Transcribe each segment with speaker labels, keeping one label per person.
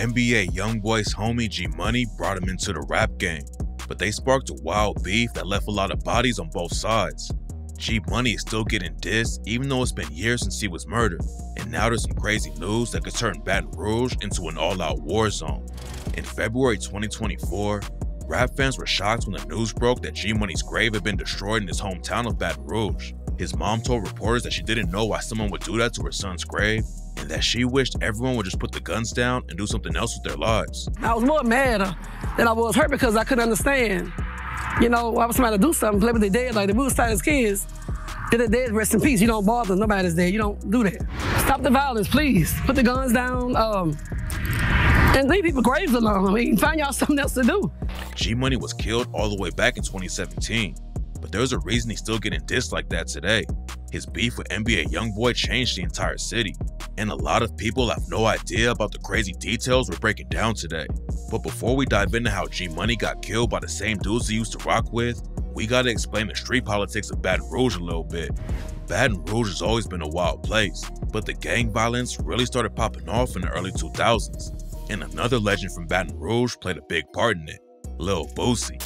Speaker 1: NBA YoungBoy's homie G Money brought him into the rap game, but they sparked a wild beef that left a lot of bodies on both sides. G Money is still getting dissed even though it's been years since he was murdered, and now there's some crazy news that could turn Baton Rouge into an all-out war zone. In February 2024, rap fans were shocked when the news broke that G Money's grave had been destroyed in his hometown of Baton Rouge. His mom told reporters that she didn't know why someone would do that to her son's grave, and that she wished everyone would just put the guns down and do something else with their lives.
Speaker 2: I was more mad than I was hurt because I couldn't understand. You know, I was trying to do something, play with their dead, like the we was as kids. If they're dead, rest in peace. You don't bother nobody's dead. You don't do that. Stop the violence, please. Put the guns down, and leave people graves alone. I mean, find y'all something else to do.
Speaker 1: G Money was killed all the way back in 2017. But there's a reason he's still getting dissed like that today. His beef with NBA YoungBoy changed the entire city, and a lot of people have no idea about the crazy details we're breaking down today. But before we dive into how G Money got killed by the same dudes he used to rock with, we gotta explain the street politics of Baton Rouge a little bit. Baton Rouge has always been a wild place, but the gang violence really started popping off in the early 2000s. And another legend from Baton Rouge played a big part in it, Lil Boosie.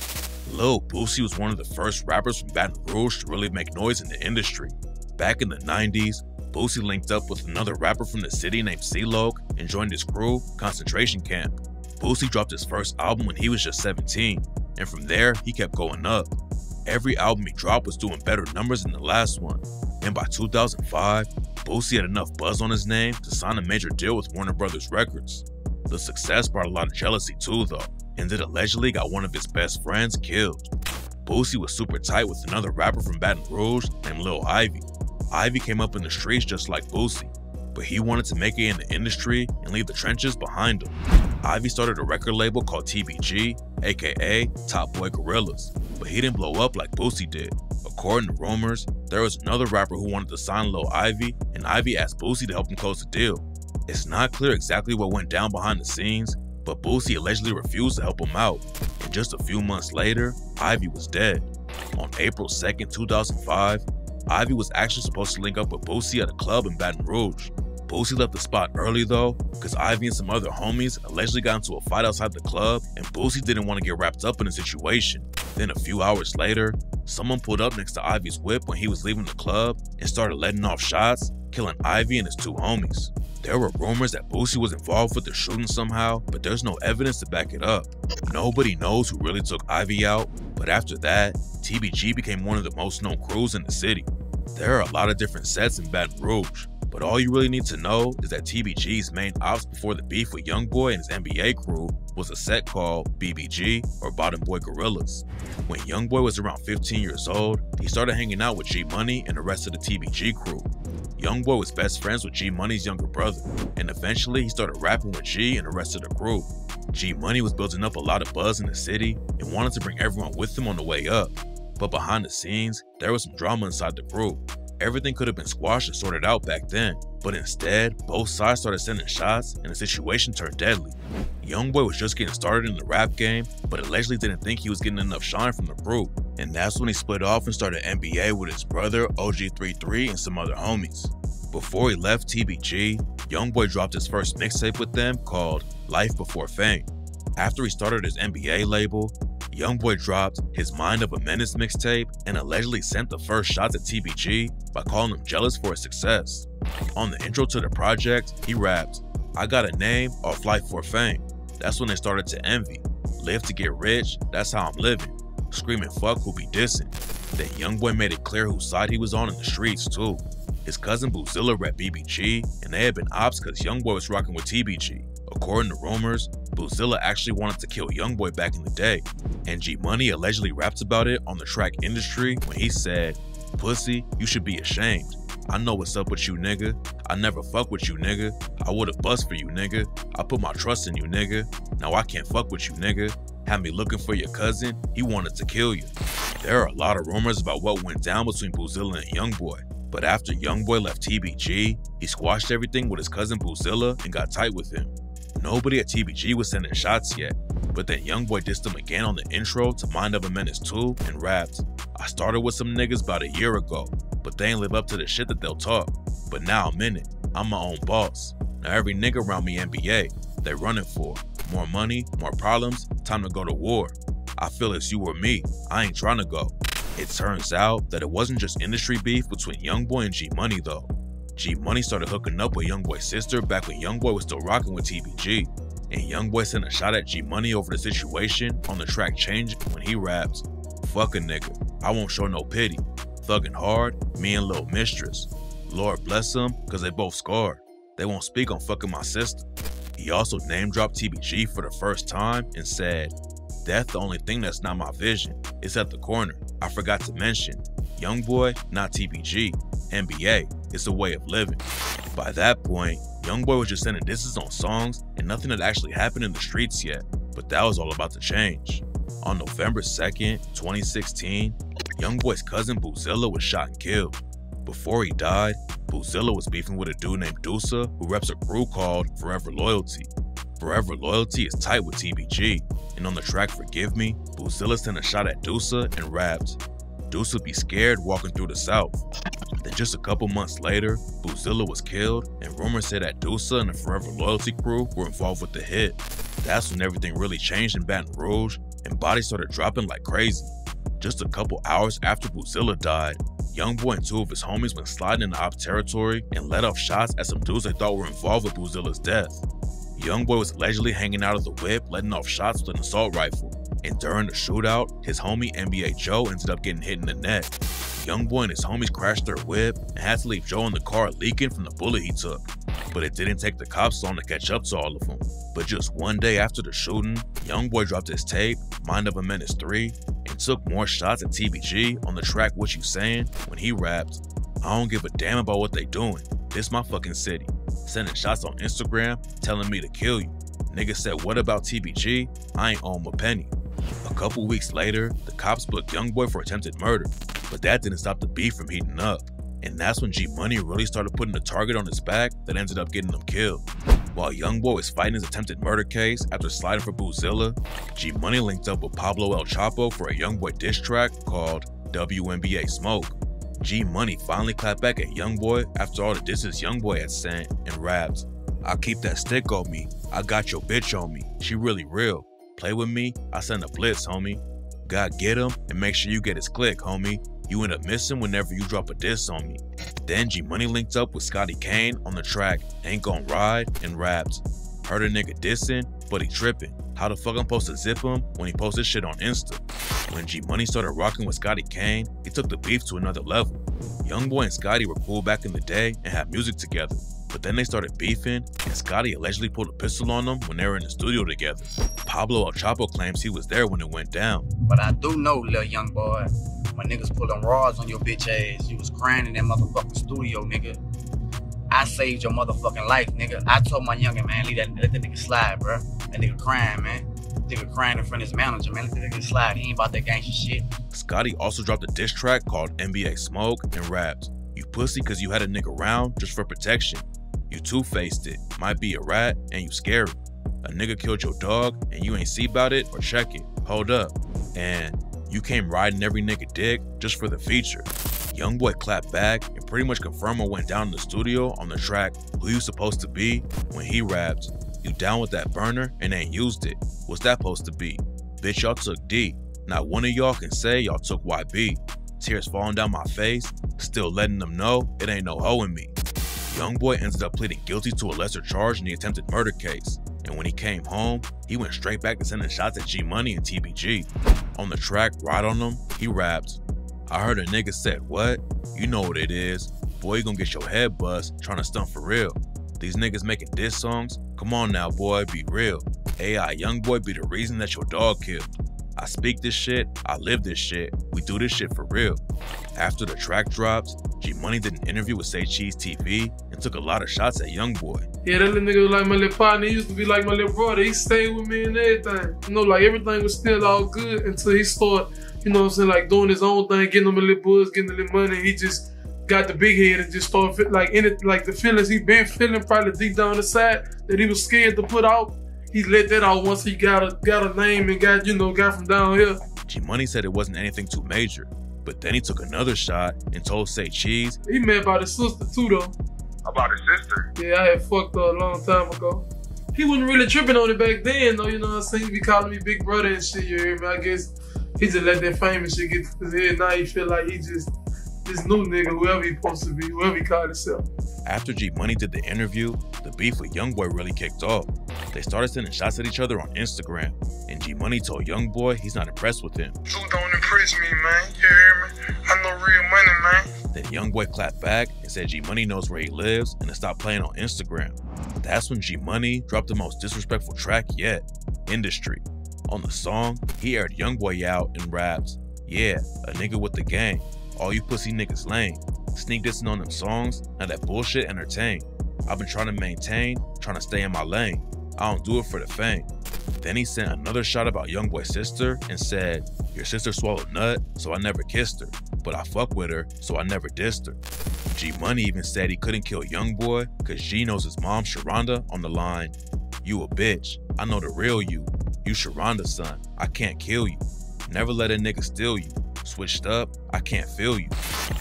Speaker 1: Lil Boosie was one of the first rappers from Baton Rouge to really make noise in the industry. Back in the 90s, Boosie linked up with another rapper from the city named C-Loc and joined his crew, Concentration Camp. Boosie dropped his first album when he was just 17, and from there, he kept going up. Every album he dropped was doing better numbers than the last one, and by 2005, Boosie had enough buzz on his name to sign a major deal with Warner Brothers Records. The success brought a lot of jealousy too though, and it allegedly got one of his best friends killed. Boosie was super tight with another rapper from Baton Rouge named Lil Ivy. Ivy came up in the streets just like Boosie, but he wanted to make it in the industry and leave the trenches behind him. Ivy started a record label called TBG, aka Top Boy Gorillas, but he didn't blow up like Boosie did. According to rumors, there was another rapper who wanted to sign Lil Ivy, and Ivy asked Boosie to help him close the deal. It's not clear exactly what went down behind the scenes, but Boosie allegedly refused to help him out, and just a few months later, Ivy was dead. On April 2nd, 2005, Ivy was actually supposed to link up with Boosie at a club in Baton Rouge. Boosie left the spot early though, because Ivy and some other homies allegedly got into a fight outside the club, and Boosie didn't want to get wrapped up in the situation. Then a few hours later, someone pulled up next to Ivy's whip when he was leaving the club and started letting off shots, killing Ivy and his two homies. There were rumors that Boosie was involved with the shooting somehow, but there's no evidence to back it up. Nobody knows who really took Ivy out, but after that, TBG became one of the most known crews in the city. There are a lot of different sets in Baton Rouge, but all you really need to know is that TBG's main ops before the beef with YoungBoy and his NBA crew was a set called BBG, or Bottom Boy Gorillas. When YoungBoy was around 15 years old, he started hanging out with G Money and the rest of the TBG crew. YoungBoy was best friends with G Money's younger brother, and eventually he started rapping with G and the rest of the crew. G Money was building up a lot of buzz in the city and wanted to bring everyone with him on the way up. But behind the scenes, there was some drama inside the crew. Everything could have been squashed and sorted out back then, but instead, both sides started sending shots and the situation turned deadly. YoungBoy was just getting started in the rap game, but allegedly didn't think he was getting enough shine from the crew, and that's when he split off and started NBA with his brother OG33 and some other homies. Before he left TBG, YoungBoy dropped his first mixtape with them called Life Before Fame. After he started his NBA label, YoungBoy dropped his Mind of a Menace mixtape and allegedly sent the first shots at TBG by calling them jealous for his success. On the intro to the project, he rapped, "I got a name off Life Before Fame. That's when they started to envy. Live to get rich, that's how I'm living. Screaming fuck who be dissing." Then YoungBoy made it clear whose side he was on in the streets too. His cousin Boozilla rep BBG, and they had been ops because YoungBoy was rocking with TBG. According to rumors, Boozilla actually wanted to kill YoungBoy back in the day, and G Money allegedly raps about it on the track Industry when he said, "Pussy, you should be ashamed. I know what's up with you, nigga. I never fuck with you, nigga. I would've bust for you, nigga. I put my trust in you, nigga. Now I can't fuck with you, nigga. Had me looking for your cousin, he wanted to kill you." There are a lot of rumors about what went down between Boozilla and YoungBoy, but after YoungBoy left TBG, he squashed everything with his cousin Boozilla and got tight with him. Nobody at TBG was sending shots yet, but then YoungBoy dissed him again on the intro to Mind of a Menace 2 and rapped, "I started with some niggas about a year ago, but they ain't live up to the shit that they'll talk. But now I'm in it, I'm my own boss. Now every nigga around me NBA, they running for? More money, more problems, time to go to war. I feel it's you or me, I ain't trying to go. It turns out that it wasn't just industry beef between Youngboy and G Money though. G Money started hooking up with Youngboy's sister back when Youngboy was still rocking with TBG. And Youngboy sent a shot at G Money over the situation on the track Change when he raps, "Fuck a nigga, I won't show no pity. Thuggin' hard, me and Lil Mistress. Lord bless them, cause they both scarred. They won't speak on fucking my sister." He also name dropped TBG for the first time and said, "Death the only thing that's not my vision. It's at the corner. I forgot to mention, Youngboy, not TBG. NBA, it's a way of living." By that point, Youngboy was just sending disses on songs and nothing had actually happened in the streets yet, but that was all about to change. On November 2nd, 2016, Youngboy's cousin Boozilla was shot and killed. Before he died, Boozilla was beefing with a dude named Dusa who reps a crew called Forever Loyalty. Forever Loyalty is tight with TBG, and on the track Forgive Me, Boozilla sent a shot at Dusa and raps, "Dusa be scared walking through the South." Then just a couple months later, Boozilla was killed, and rumors said that Dusa and the Forever Loyalty crew were involved with the hit. That's when everything really changed in Baton Rouge, and bodies started dropping like crazy. Just a couple hours after Boozilla died, Youngboy and two of his homies went sliding into op territory and let off shots at some dudes they thought were involved with Boozilla's death. Youngboy was allegedly hanging out of the whip, letting off shots with an assault rifle, and during the shootout, his homie NBA Joe ended up getting hit in the neck. Youngboy and his homies crashed their whip and had to leave Joe in the car leaking from the bullet he took. But it didn't take the cops long to catch up to all of them. But just one day after the shooting, Youngboy dropped his tape, Mind of a Menace 3, and took more shots at TBG on the track What You Saying when he rapped, "I don't give a damn about what they doing, this my fucking city." Sending shots on Instagram, telling me to kill you. Nigga said, "What about TBG? I ain't owe him a penny." A couple weeks later, the cops booked Youngboy for attempted murder, but that didn't stop the beef from heating up. And that's when G Money really started putting a target on his back that ended up getting him killed. While Youngboy was fighting his attempted murder case after sliding for Boozilla, G Money linked up with Pablo El Chapo for a Youngboy diss track called WNBA Smoke. G Money finally clapped back at Youngboy after all the disses Youngboy had sent and rapped, "I keep that stick on me, I got your bitch on me, she really real. Play with me, I send a blitz, homie. God get him and make sure you get his click, homie. You end up missing whenever you drop a diss on me." Then G Money linked up with Scotty Kane on the track Ain't Gon' Ride and rapped, "Heard a nigga dissing, but he tripping. How the fuck I'm supposed to zip him when he posted shit on Insta?" When G Money started rocking with Scotty Kane, he took the beef to another level. Youngboy and Scotty were cool back in the day and had music together, but then they started beefing, and Scotty allegedly pulled a pistol on them when they were in the studio together. Pablo El Chapo claims he was there when it went down.
Speaker 3: "But I do know, little young boy, when niggas pulling rods on your bitch ass, you was crying in that motherfucking studio, nigga. I saved your motherfucking life, nigga. I told my youngin', man, let that nigga slide, bro. That nigga crying, man. Nigga crying in front of his manager, man. Let that nigga slide. He ain't about that gangster shit."
Speaker 1: Scotty also dropped a diss track called NBA Smoke and rapped, "You pussy cause you had a nigga around just for protection. You two-faced it, might be a rat, and you scary. A nigga killed your dog, and you ain't see about it or check it. Hold up. And you came riding every nigga dick just for the feature." Youngboy clapped back and pretty much confirmed what went down in the studio on the track Who You Supposed to Be when he rapped, "You down with that burner and ain't used it. What's that supposed to be? Bitch, y'all took D. Not one of y'all can say y'all took YB. Tears falling down my face, still letting them know it ain't no hoe in me." Youngboy ended up pleading guilty to a lesser charge in the attempted murder case, and when he came home, he went straight back to sending shots at G Money and TBG. On the track Ride on Them, he rapped, "I heard a nigga said what? You know what it is. Boy, you gon' get your head bust trying to stunt for real. These niggas making diss songs? Come on now, boy, be real. AI Youngboy be the reason that your dog killed. I speak this shit, I live this shit, we do this shit for real." After the track dropped, G Money did an interview with Say Cheese TV and took a lot of shots at Youngboy.
Speaker 4: "Yeah, that little nigga was like my little partner. He used to be like my little brother. He stayed with me and everything. You know, like everything was still all good until he started, you know what I'm saying, like doing his own thing, getting him a little buzz, getting a little money. He just got the big head and just started like in it, like the feelings he been feeling probably deep down inside that he was scared to put out. He let that out once he got a name and got from down here."
Speaker 1: G Money said it wasn't anything too major, but then he took another shot and told Say Cheese
Speaker 4: he mad about his sister too though.
Speaker 5: About his sister?
Speaker 4: Yeah, I had fucked her a long time ago. he wasn't really tripping on it back then, though, you know what I'm saying? He be calling me big brother and shit, you hear me? I guess he just let that fame and shit get to his head. Now he feel like he just this new nigga, whoever he supposed to be, whoever he called himself.
Speaker 1: After G Money did the interview, the beef with Youngboy really kicked off. They started sending shots at each other on Instagram, and G Money told Youngboy he's not impressed with him.
Speaker 5: Zoo don't impress me, man. You hear me? I know real money, man.
Speaker 1: Then Youngboy clapped back and said G Money knows where he lives and to stop playing on Instagram. That's when G Money dropped the most disrespectful track yet, Industry. On the song, he aired Youngboy out and raps, "Yeah, a nigga with the gang. All you pussy niggas lame. Sneak dissing on them songs, now that bullshit entertain. I've been trying to maintain, trying to stay in my lane. I don't do it for the fame." Then he sent another shot about Youngboy's sister and said, "Your sister swallowed nut, so I never kissed her. But I fuck with her, so I never dissed her." G Money even said he couldn't kill Youngboy cause G knows his mom Sharonda on the line, "You a bitch, I know the real you. You Sharonda's son, I can't kill you. Never let a nigga steal you. Switched up, I can't feel you."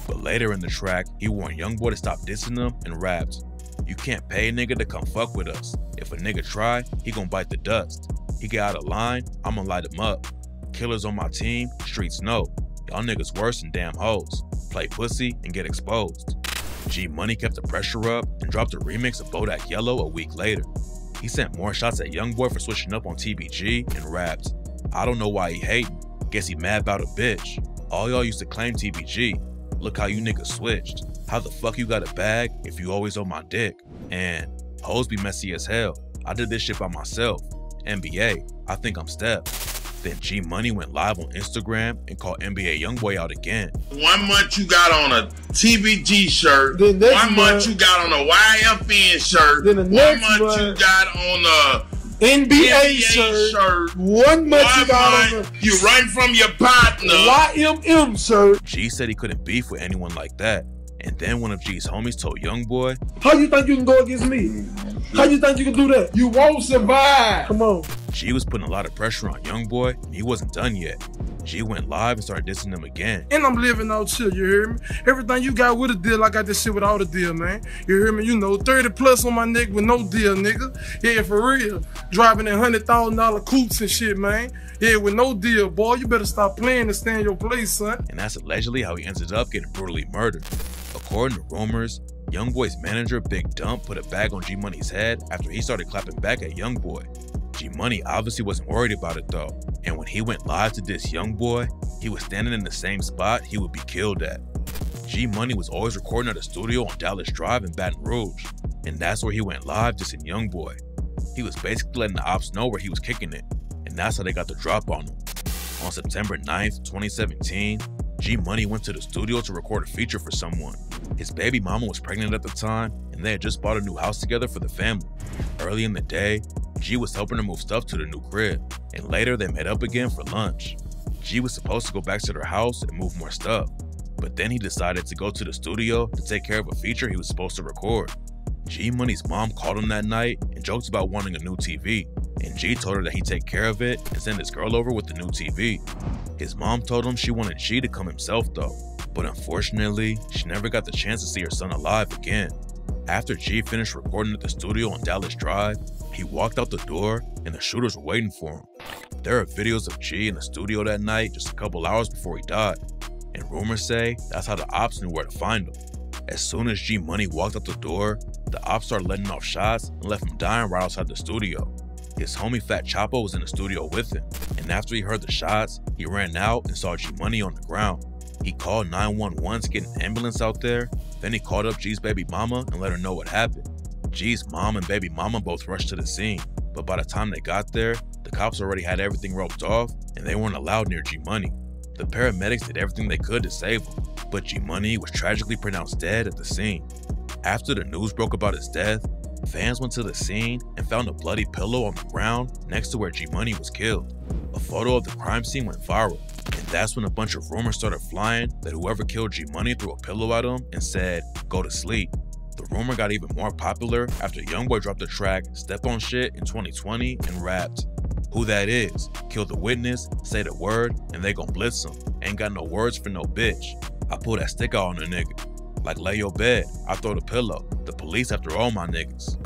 Speaker 1: But later in the track, he warned Youngboy to stop dissing him and raps, "You can't pay a nigga to come fuck with us. If a nigga try, he gon' bite the dust. He get out of line, I'ma light him up. Killers on my team, streets know. Y'all niggas worse than damn hoes. Play pussy and get exposed." G Money kept the pressure up and dropped a remix of Bodak Yellow a week later. He sent more shots at Youngboy for switching up on TBG and rapped, "I don't know why he hating. Guess he mad about a bitch. All y'all used to claim TBG. Look how you niggas switched. How the fuck you got a bag if you always on my dick? And hoes be messy as hell. I did this shit by myself. NBA, I think I'm Steph." Then G Money went live on Instagram and called NBA Youngboy out again.
Speaker 6: 1 month you got on a TBG shirt.
Speaker 7: The next
Speaker 6: 1 month you got on a YFN shirt.
Speaker 7: Then the
Speaker 6: 1
Speaker 7: next
Speaker 6: month you
Speaker 7: month,
Speaker 6: got on a
Speaker 7: NBA shirt. 1 month you got on
Speaker 6: you run from your partner.
Speaker 7: YMM shirt.
Speaker 1: G said he couldn't beef with anyone like that. And then one of G's homies told Youngboy,
Speaker 7: How you think you can go against me? How you think you can do that? You won't survive. Come on.
Speaker 1: G was putting a lot of pressure on Youngboy, and he wasn't done yet. G went live and started dissing him again.
Speaker 5: And I'm living out chill, you hear me? Everything you got with a deal, I got this shit without a deal, man. You hear me? You know, 30 plus on my neck with no deal, nigga. Yeah, for real. Driving in $100,000 coupes and shit, man. Yeah, with no deal, boy. You better stop playing and stay in your place, son.
Speaker 1: And that's allegedly how he ended up getting brutally murdered. According to rumors, Youngboy's manager Big Dump put a bag on G Money's head after he started clapping back at Youngboy. G Money obviously wasn't worried about it though, and when he went live to diss Youngboy, he was standing in the same spot he would be killed at. G Money was always recording at a studio on Dallas Drive in Baton Rouge, and that's where he went live dissing Youngboy. He was basically letting the ops know where he was kicking it, and that's how they got the drop on him. On September 9th, 2017, G Money went to the studio to record a feature for someone. His baby mama was pregnant at the time, and they had just bought a new house together for the family. Early in the day, G was helping her move stuff to the new crib, and later they met up again for lunch. G was supposed to go back to their house and move more stuff, but then he decided to go to the studio to take care of a feature he was supposed to record. G Money's mom called him that night and joked about wanting a new TV, and G told her that he'd take care of it and send his girl over with the new TV. His mom told him she wanted G to come himself though, but unfortunately, she never got the chance to see her son alive again. After G finished recording at the studio on Dallas Drive, he walked out the door and the shooters were waiting for him. There are videos of G in the studio that night just a couple hours before he died, and rumors say that's how the ops knew where to find him. As soon as G Money walked out the door, the ops started letting off shots and left him dying right outside the studio. His homie Fat Chapo was in the studio with him, and after he heard the shots, he ran out and saw G Money on the ground. He called 911 to get an ambulance out there, then he called up G's baby mama and let her know what happened. G's mom and baby mama both rushed to the scene, but by the time they got there, the cops already had everything roped off and they weren't allowed near G Money. The paramedics did everything they could to save him, but G Money was tragically pronounced dead at the scene. After the news broke about his death, fans went to the scene and found a bloody pillow on the ground next to where G Money was killed. A photo of the crime scene went viral, and that's when a bunch of rumors started flying that whoever killed G Money threw a pillow at him and said, "Go to sleep." The rumor got even more popular after Youngboy dropped the track Step on Shit in 2020 and rapped, "Who that is? Kill the witness, say the word, and they gon' blitz him. Ain't got no words for no bitch. I pull that stick out on a nigga. Like lay your bed, I throw the pillow. The police after all my niggas."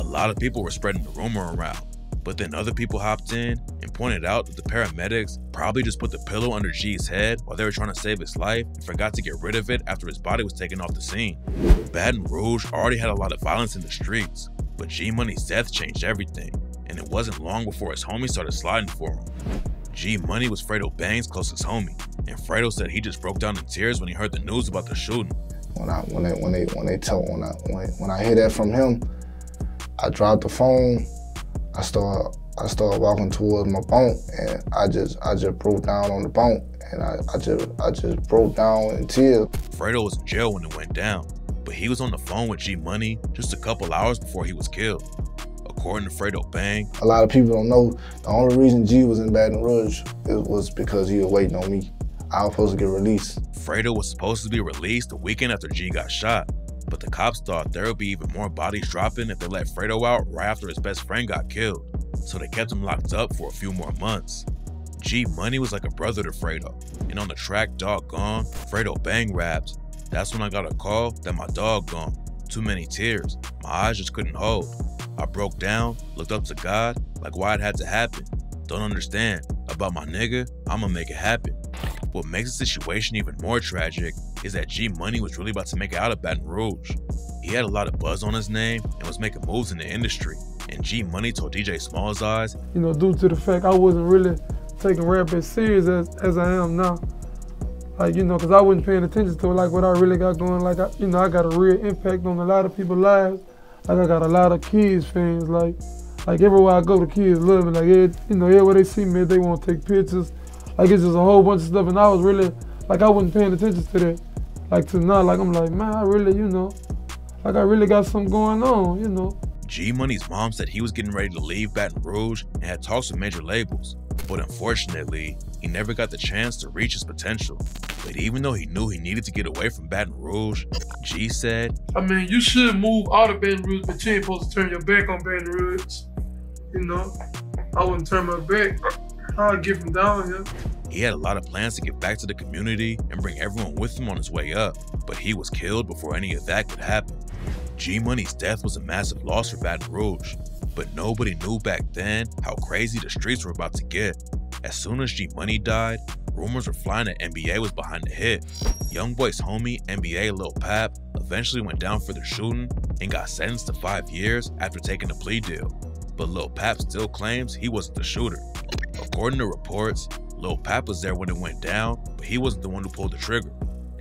Speaker 1: lot of people were spreading the rumor around, but then other people hopped in and pointed out that the paramedics probably just put the pillow under G's head while they were trying to save his life and forgot to get rid of it after his body was taken off the scene. Baton Rouge already had a lot of violence in the streets, but G Money's death changed everything, and it wasn't long before his homies started sliding for him. G Money was Fredo Bang's closest homie, and Fredo said he just broke down in tears when he heard the news about the shooting.
Speaker 8: When I hear that from him, I dropped the phone. I started walking towards my bunk, and I just broke down on the bunk, and I just broke down in tears.
Speaker 1: Fredo was in jail when it went down, but he was on the phone with G Money just a couple hours before he was killed. According to Fredo Bang,
Speaker 8: a lot of people don't know the only reason G was in Baton Rouge was because he was waiting on me. I was supposed to get released.
Speaker 1: Fredo was supposed to be released the weekend after G got shot, but the cops thought there would be even more bodies dropping if they let Fredo out right after his best friend got killed, so they kept him locked up for a few more months. G Money was like a brother to Fredo, and on the track Dog Gone, Fredo Bang raps, "That's when I got a call that my dog gone. Too many tears, my eyes just couldn't hold. I broke down, looked up to God, like why it had to happen. Don't understand, about my nigga, I'ma make it happen." What makes the situation even more tragic is that G Money was really about to make it out of Baton Rouge. He had a lot of buzz on his name and was making moves in the industry, and G Money told DJ Small's Eyes,
Speaker 4: you know, due to the fact I wasn't really taking rap as serious as I am now. Like, you know, because I wasn't paying attention to like what I really got going. Like, I got a real impact on a lot of people's lives. Like, I got a lot of kids fans. Like everywhere I go, the kids love me. Like, you know, everywhere they see me, they want to take pictures. Like, it's just a whole bunch of stuff, and I was really, like, I wasn't paying attention to that. Like, to now, like, I'm like, man, I really, you know, like, I really got something going on, you know.
Speaker 1: G Money's mom said he was getting ready to leave Baton Rouge and had talks with major labels, but unfortunately, he never got the chance to reach his potential. But even though he knew he needed to get away from Baton Rouge, G said,
Speaker 4: I mean, you should move out of Baton Rouge, but you ain't supposed to turn your back on Baton Rouge. You know, I wouldn't turn my back. I'd get from down here.
Speaker 1: He had a lot of plans to get back to the community and bring everyone with him on his way up, but he was killed before any of that could happen. G Money's death was a massive loss for Baton Rouge, but nobody knew back then how crazy the streets were about to get. As soon as G Money died, rumors were flying that NBA was behind the hit. Youngboy's homie, NBA Lil Pap, eventually went down for the shooting and got sentenced to 5 years after taking a plea deal. But Lil Pap still claims he wasn't the shooter. According to reports, Lil Pap was there when it went down, but he wasn't the one who pulled the trigger.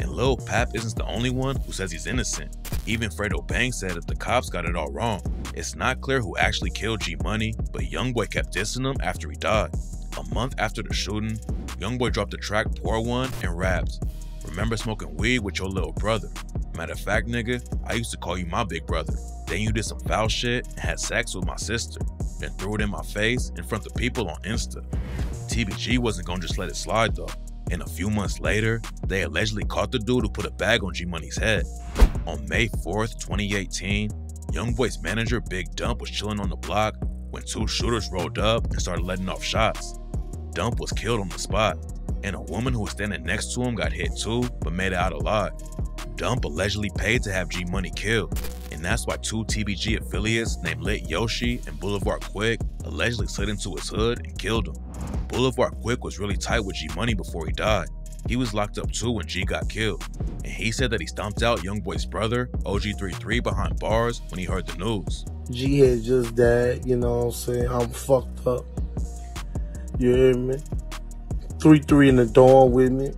Speaker 1: And Lil Pap isn't the only one who says he's innocent. Even Fredo Bang said that the cops got it all wrong. It's not clear who actually killed G Money, but Youngboy kept dissing him after he died. A month after the shooting, Youngboy dropped the track Pour One and raps, "Remember smoking weed with your little brother. Matter of fact, nigga, I used to call you my big brother. Then you did some foul shit and had sex with my sister, then threw it in my face in front of people on Insta." TBG wasn't gonna just let it slide though. And a few months later, they allegedly caught the dude who put a bag on G Money's head. On May 4th, 2018, Youngboy's manager Big Dump was chilling on the block when two shooters rolled up and started letting off shots. Dump was killed on the spot, and a woman who was standing next to him got hit too, but made it out alive. Dump allegedly paid to have G Money killed, and that's why two TBG affiliates named Lit Yoshi and Boulevard Quick allegedly slid into his hood and killed him. Boulevard Quick was really tight with G Money before he died. He was locked up too when G got killed, and he said that he stomped out Youngboy's brother, OG33, behind bars when he heard the news.
Speaker 9: G had just died, you know what I'm saying? I'm fucked up. You hear me? 3-3 in the dorm with me.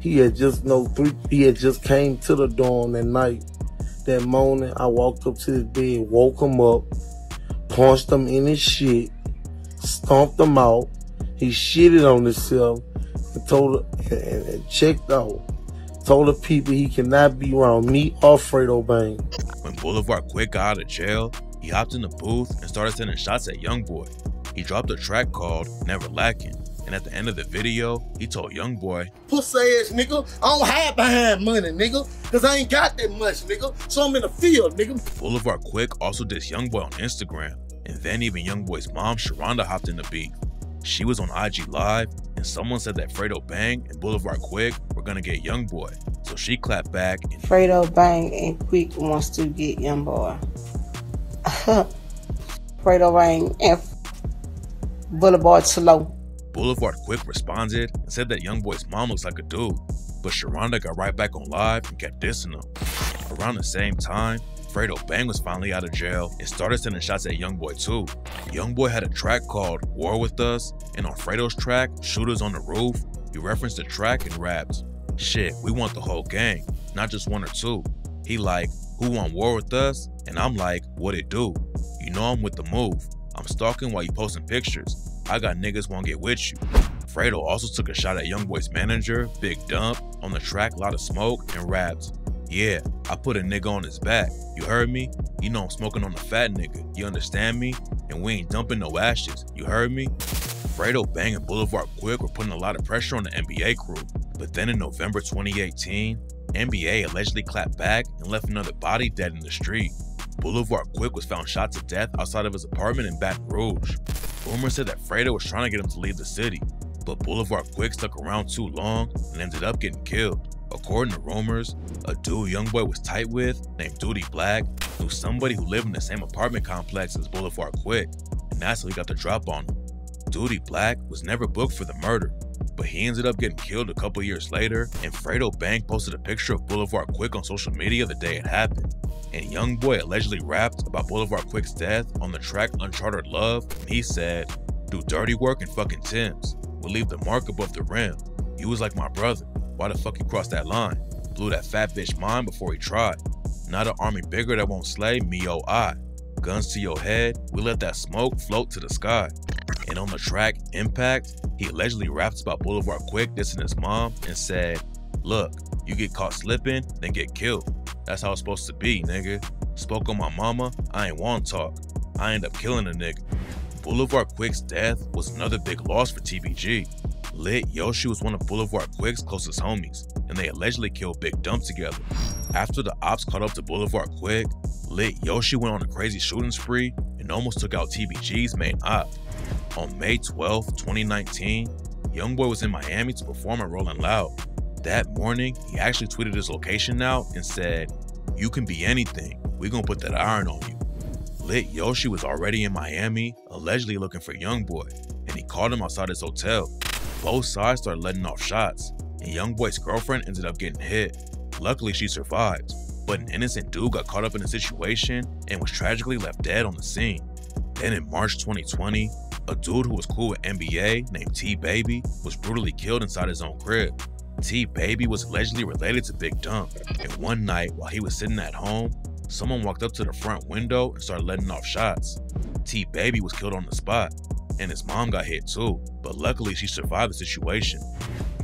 Speaker 9: He had just came to the dorm that night. That morning, I walked up to his bed, woke him up, punched him in his shit, stomped him out. He shitted on himself and told her, and checked out. Told the people he cannot be around me or Fredo Bang.
Speaker 1: When Boulevard Quick got out of jail, he hopped in the booth and started sending shots at Youngboy. He dropped a track called Never Lacking, and at the end of the video, he told Youngboy,
Speaker 9: "Pussy ass nigga, I don't hide behind money, nigga, cause I ain't got that much, nigga, so I'm in the field, nigga."
Speaker 1: Boulevard Quick also dissed Youngboy on Instagram, and then even Youngboy's mom, Sharonda, hopped in the beef. She was on IG Live, and someone said that Fredo Bang and Boulevard Quick were gonna get Youngboy, so she clapped back and
Speaker 10: Fredo Bang and Quick wants to get Youngboy. Fredo Bang and Boulevard Slow.
Speaker 1: Boulevard Quick responded and said that YoungBoy's mom looks like a dude, but Sharonda got right back on live and kept dissing him. Around the same time, Fredo Bang was finally out of jail and started sending shots at YoungBoy too. YoungBoy had a track called War With Us, and on Fredo's track, Shooters on the Roof, he referenced the track and rapped, "Shit, we want the whole gang, not just one or two." He like, "Who want war with us?" And I'm like, "What it do? You know I'm with the move. I'm stalking while you posting pictures. I got niggas won't get with you." Fredo also took a shot at YoungBoy's manager, Big Dump, on the track Lot of Smoke and rapped, "Yeah, I put a nigga on his back. You heard me? You know I'm smoking on a fat nigga. You understand me? And we ain't dumping no ashes. You heard me?" Fredo Bang and Boulevard Quick were putting a lot of pressure on the NBA crew. But then in November 2018, NBA allegedly clapped back and left another body dead in the street. Boulevard Quick was found shot to death outside of his apartment in Baton Rouge. Rumors said that Fredo was trying to get him to leave the city, but Boulevard Quick stuck around too long and ended up getting killed. According to rumors, a dude YoungBoy was tight with, named Duty Black, knew somebody who lived in the same apartment complex as Boulevard Quick, and that's how he got the drop on him. Duty Black was never booked for the murder, but he ended up getting killed a couple years later, and Fredo Bang posted a picture of Boulevard Quick on social media the day it happened. And YoungBoy allegedly rapped about Boulevard Quick's death on the track Uncharted Love, and he said, "Do dirty work and fucking Timbs. We'll leave the mark above the rim. You was like my brother. Why the fuck you crossed that line? Blew that fat bitch mind before he tried. Not an army bigger that won't slay me, oh I. Guns to your head, we let that smoke float to the sky." And on the track Impact, he allegedly raps about Boulevard Quick dissing his mom and said, "Look, you get caught slipping, then get killed. That's how it's supposed to be, nigga. Spoke on my mama, I ain't want talk. I end up killing a nigga." Boulevard Quick's death was another big loss for TBG. Lit Yoshi was one of Boulevard Quick's closest homies, and they allegedly killed Big Dump together. After the ops caught up to Boulevard Quick, Lit Yoshi went on a crazy shooting spree and almost took out TBG's main op. On May 12, 2019, YoungBoy was in Miami to perform at Rolling Loud. That morning, he actually tweeted his location out and said, "You can be anything, we gonna put that iron on you." Lit Yoshi was already in Miami, allegedly looking for YoungBoy, and he called him outside his hotel. Both sides started letting off shots, and YoungBoy's girlfriend ended up getting hit. Luckily, she survived, but an innocent dude got caught up in the situation and was tragically left dead on the scene. Then in March 2020, a dude who was cool with NBA named T-Baby was brutally killed inside his own crib. T-Baby was allegedly related to Big Dump, and one night while he was sitting at home, someone walked up to the front window and started letting off shots. T-Baby was killed on the spot, and his mom got hit too, but luckily she survived the situation.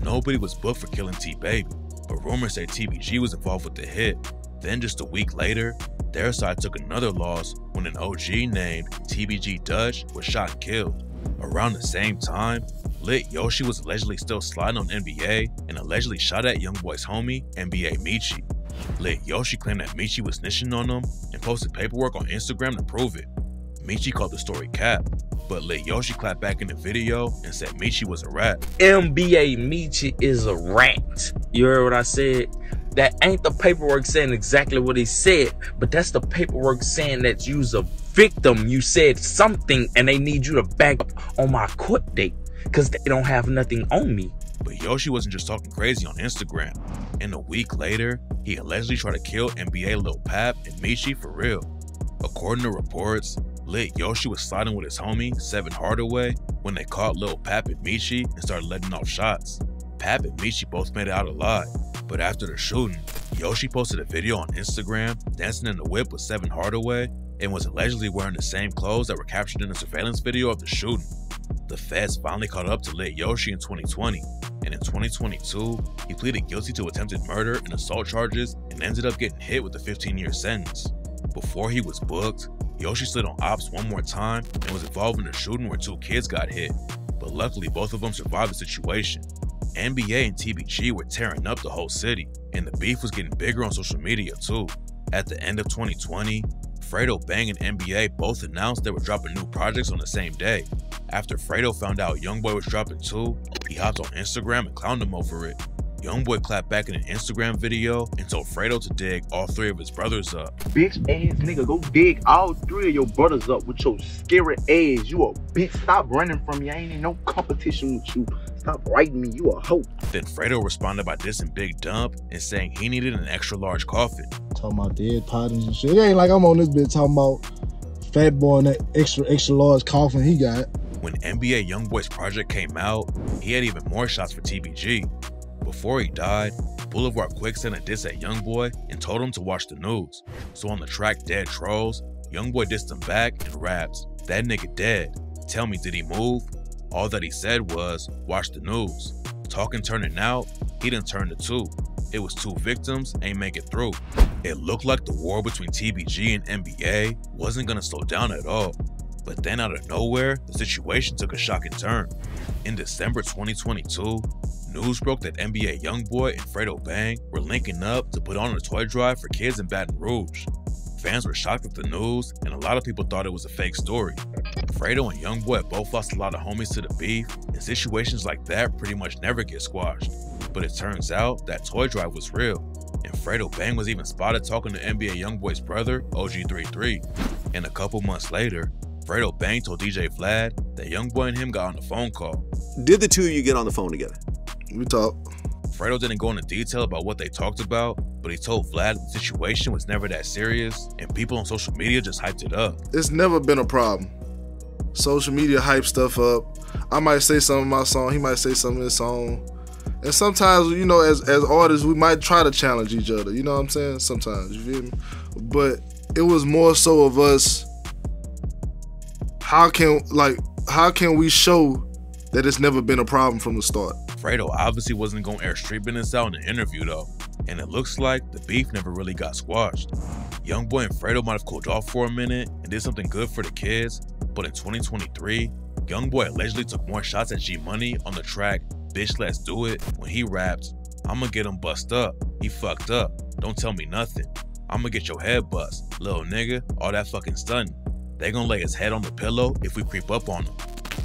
Speaker 1: Nobody was booked for killing T-Baby, but rumors say TBG was involved with the hit. Then just a week later, their side took another loss when an OG named TBG Dutch was shot and killed. Around the same time, Lit Yoshi was allegedly still sliding on NBA and allegedly shot at YoungBoy's homie, NBA Michi. Lit Yoshi claimed that Michi was snitching on him and posted paperwork on Instagram to prove it. Michi called the story cap, but Lit Yoshi clapped back in the video and said Michi was a rat.
Speaker 11: NBA Michi is a rat. You heard what I said? That ain't the paperwork saying exactly what he said, but that's the paperwork saying that you's a victim. You said something and they need you to back up on my court date because they don't have nothing on me.
Speaker 1: But Yoshi wasn't just talking crazy on Instagram. And a week later, he allegedly tried to kill NBA Lil Pap and Michi for real. According to reports, Lit Yoshi was sliding with his homie, Seven Hardaway, when they caught Lil Pap and Michi and started letting off shots. Pap and Michi both made it out alive, but after the shooting, Yoshi posted a video on Instagram dancing in the whip with Seven Hardaway and was allegedly wearing the same clothes that were captured in the surveillance video of the shooting. The feds finally caught up to Lit Yoshi in 2020, and in 2022, he pleaded guilty to attempted murder and assault charges and ended up getting hit with a 15-year sentence. Before he was booked, Yoshi slid on ops one more time and was involved in a shooting where 2 kids got hit, but luckily both of them survived the situation. NBA and TBG were tearing up the whole city, and the beef was getting bigger on social media too. At the end of 2020, Fredo Bang and NBA both announced they were dropping new projects on the same day. After Fredo found out YoungBoy was dropping too, he hopped on Instagram and clowned him over it. Youngboy clapped back in an Instagram video and told Fredo to dig all 3 of his brothers up.
Speaker 12: Bitch ass nigga, go dig all 3 of your brothers up with your scary ass. You a bitch. Stop running from me. I ain't in no competition with you. Stop writing me. You a hoe.
Speaker 1: Then Fredo responded by dissing Big Dump and saying he needed an extra large coffin.
Speaker 13: Talking about dead partners and shit. It ain't like I'm on this bitch talking about Fat Boy and that extra large coffin he got.
Speaker 1: When NBA Youngboy's project came out, he had even more shots for TBG. Before he died, Boulevard Quick sent a diss at Youngboy and told him to watch the news. So on the track Dead Trolls, Youngboy dissed him back and raps, "That nigga dead. Tell me, did he move?" All that he said was, "Watch the news." Talking turning out, he done turned to 2. It was 2 victims, ain't make it through. It looked like the war between TBG and NBA wasn't gonna slow down at all. But then out of nowhere, the situation took a shocking turn. In December 2022, news broke that NBA Youngboy and Fredo Bang were linking up to put on a toy drive for kids in Baton Rouge. Fans were shocked at the news, and a lot of people thought it was a fake story. Fredo and Youngboy both lost a lot of homies to the beef, and situations like that pretty much never get squashed. But it turns out that toy drive was real, and Fredo Bang was even spotted talking to NBA Youngboy's brother, OG33. And a couple months later, Fredo Bang told DJ Vlad that Youngboy and him got on the phone call.
Speaker 14: Did the 2 of you get on the phone together?
Speaker 8: We talked.
Speaker 1: Fredo didn't go into detail about what they talked about, but he told Vlad the situation was never that serious, and people on social media just hyped it up.
Speaker 8: It's never been a problem. Social media hype stuff up. I might say something in my song, he might say something in his song. And sometimes, you know, as artists, we might try to challenge each other, you know what I'm saying? Sometimes, you feel me? But it was more so of us, how can we show that it's never been a problem from the start?
Speaker 1: Fredo obviously wasn't gonna air street business out in an interview though, and it looks like the beef never really got squashed. Youngboy and Fredo might have cooled off for a minute and did something good for the kids, but in 2023, Youngboy allegedly took more shots at G Money on the track Bitch Let's Do It when he rapped, "I'ma get him bust up, he fucked up, don't tell me nothing, I'ma get your head bust, little nigga, all that fucking stunning. They gonna lay his head on the pillow if we creep up on him."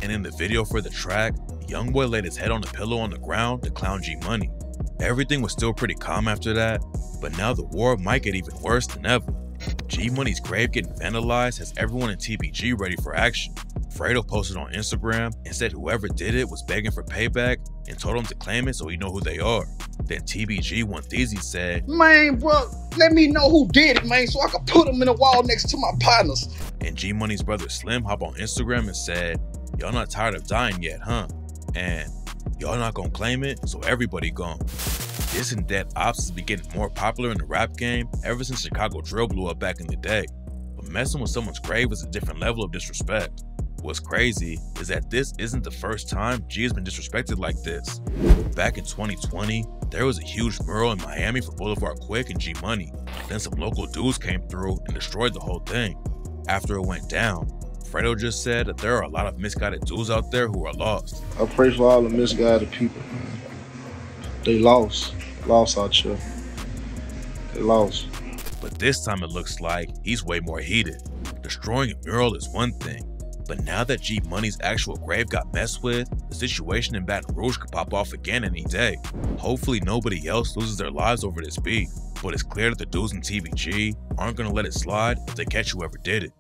Speaker 1: And in the video for the track, Youngboy laid his head on the pillow on the ground to clown G Money. Everything was still pretty calm after that, but now the war might get even worse than ever. G Money's grave getting vandalized has everyone in TBG ready for action. Fredo posted on Instagram and said whoever did it was begging for payback and told him to claim it so he know who they are. Then TBG One Theezy said,
Speaker 15: "Man, bro, let me know who did it, man, so I can put him in the wall next to my partners."
Speaker 1: And G Money's brother Slim hopped on Instagram and said, "Y'all not tired of dying yet, huh? And y'all not gonna claim it, so everybody gone." This and that ops has been getting more popular in the rap game ever since Chicago drill blew up back in the day. But messing with someone's grave is a different level of disrespect. What's crazy is that this isn't the first time G has been disrespected like this. Back in 2020, there was a huge mural in Miami for Boulevard Quick and G Money. Then some local dudes came through and destroyed the whole thing. After it went down, Fredo just said that there are a lot of misguided dudes out there who are lost.
Speaker 13: I pray for all the misguided people. They lost out here. They lost.
Speaker 1: But this time it looks like he's way more heated. Destroying a mural is one thing, but now that G Money's actual grave got messed with, the situation in Baton Rouge could pop off again any day. Hopefully nobody else loses their lives over this beef, but it's clear that the dudes in TBG aren't gonna let it slide if they catch whoever did it.